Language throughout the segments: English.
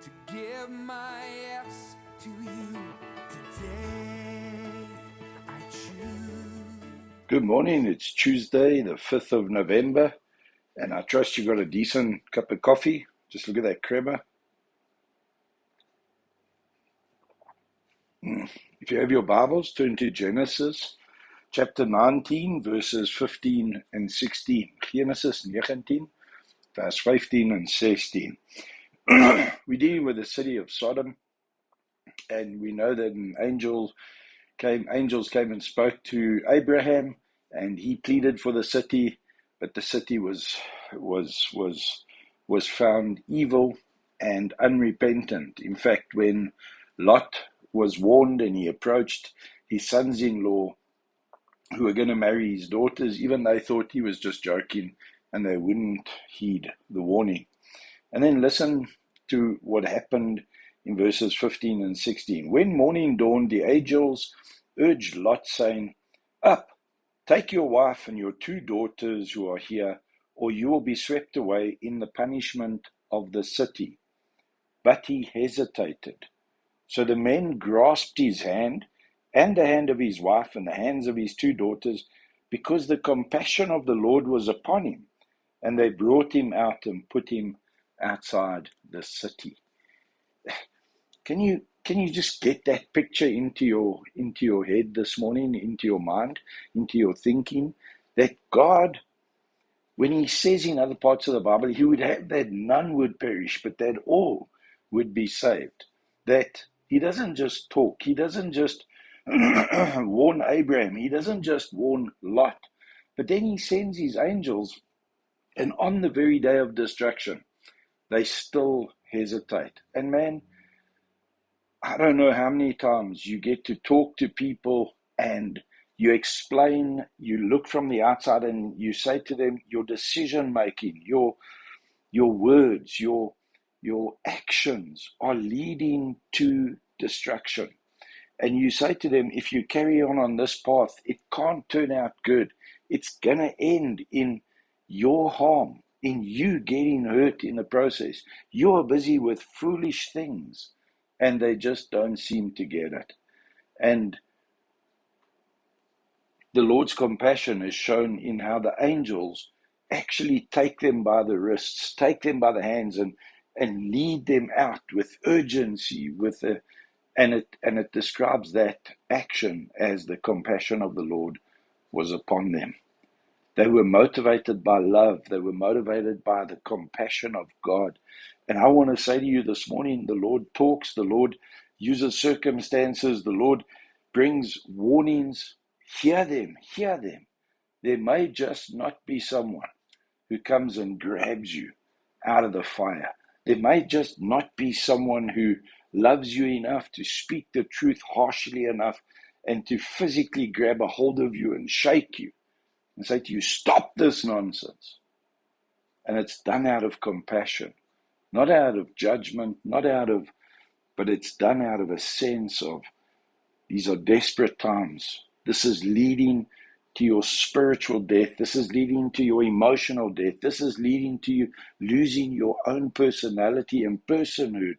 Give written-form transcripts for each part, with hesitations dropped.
to give my yes to you today. I choose. Good morning. It's Tuesday, the 5th of November, and I trust you got a decent cup of coffee. Just look at that crema. If you have your Bibles, turn to Genesis chapter 19, verses 15 and 16. Genesis 19, verse 15 and 16. We're dealing with the city of Sodom, and we know that angels came and spoke to Abraham, and he pleaded for the city, but the city was found evil and unrepentant. In fact, when Lot was warned and he approached his sons-in-law who were going to marry his daughters, even they thought he was just joking and they wouldn't heed the warning. And then listen to what happened in verses 15 and 16. When morning dawned, the angels urged Lot, saying, "Up, take your wife and your 2 daughters who are here, or you will be swept away in the punishment of the city." But he hesitated. So the men grasped his hand and the hand of his wife and the hands of his 2 daughters, because the compassion of the Lord was upon him, and they brought him out and put him outside the city. Can you just get that picture into your head this morning, into your mind, into your thinking, that God, when he says in other parts of the Bible, he would have that none would perish, but that all would be saved. That he doesn't just talk, he doesn't just warn Abraham, he doesn't just warn Lot, but then he sends his angels, and on the very day of destruction, they still hesitate. And man, I don't know how many times you get to talk to people and you explain, you look from the outside and you say to them, your decision making, your words, your actions are leading to destruction. And you say to them, if you carry on this path, it can't turn out good. It's going to end in your harm, in you getting hurt in the process. You're busy with foolish things, and they just don't seem to get it. And the Lord's compassion is shown in how the angels actually take them by the wrists, take them by the hands, and lead them out with urgency, and it describes that action as the compassion of the Lord was upon them. They were motivated by love. They were motivated by the compassion of God. And I want to say to you this morning, the Lord talks, the Lord uses circumstances, the Lord brings warnings. Hear them, hear them. There may just not be someone who comes and grabs you out of the fire. There may just not be someone who loves you enough to speak the truth harshly enough and to physically grab a hold of you and shake you and say to you, stop this nonsense. And it's done out of compassion, not out of judgment, but it's done out of a sense of these are desperate times. This is leading to your spiritual death. This is leading to your emotional death. This is leading to you losing your own personality and personhood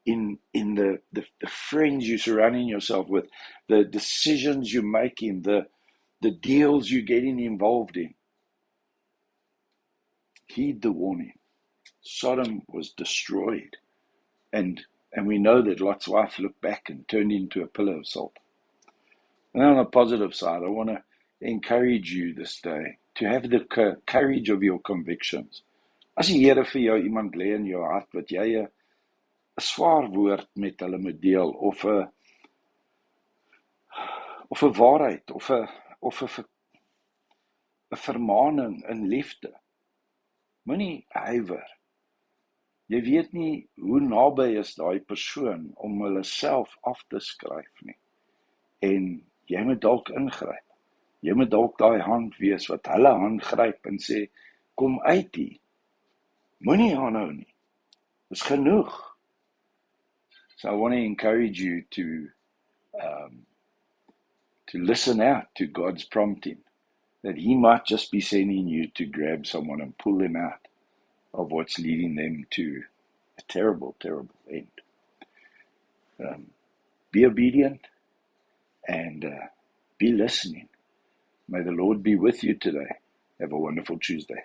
in the friends you're surrounding yourself with, the decisions you're making, the deals you're getting involved in. Heed the warning. Sodom was destroyed. And we know that Lot's wife looked back and turned into a pillar of salt. And on the positive side, I want to encourage you this day to have the courage of your convictions. As die Here vir jou iemand lê in jou hart wat jy 'n swaar woord met hulle moet deel, of 'n waarheid, of 'n vermaaning in liefde, moenie huiwer. Jy weet nie hoe naby is daai persoon om hulle self af te skryf nie. En jy moet dalk ingryp. Jy moet dalk daai hand wees wat hulle hand gryp en sê, kom uit hier. Moenie aanhou nie. Dis genoeg. So I want to encourage you to listen out to God's prompting, that he might just be sending you to grab someone and pull them out of what's leading them to A terrible, terrible end. Be obedient and be listening. May the Lord be with you today. Have a wonderful Tuesday.